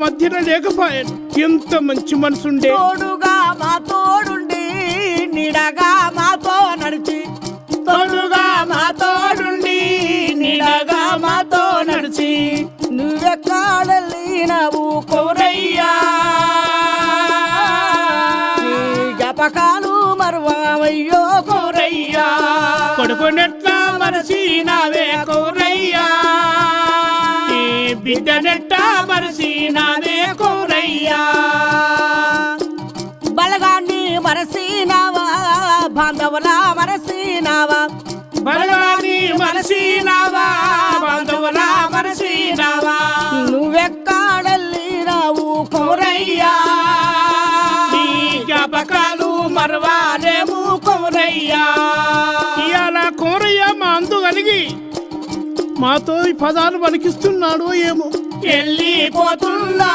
మధ్యలో లేకపోయాను. ఎంత మంచి మనసుండే. తోడుగా మా తోడుండి నిడగా మాతో నడిచి, తోడుగా మా తోడుండి నీడగా మాతో నడిచి, నువ్వెక్కడెళ్ళినవు కోరయ్యా నీ జ్ఞాపకాలు మరువయ్యో కోరయ్యా. కొడుకునెట్లా మరసినావే కోరయ్యా, నీ బిడ్డనెట్లా మరసినావే కోరయ్యా. బలగాన్ని మరసినావా, బాంధవుల మరసినావా, బలవాని మరసినావా, బాంధవుల మరసినావా. నువ్వెక్కడెళ్ళినావు కోరయ్యా నీ జ్ఞాపకాలు మరవాలేము కోరయ్యా. ఇవాళ కోరయ్య మా అందు కలిగి మాతో ఈ పదాలు పలికిస్తున్నాడు ఏమో. వెళ్ళిపోతున్నా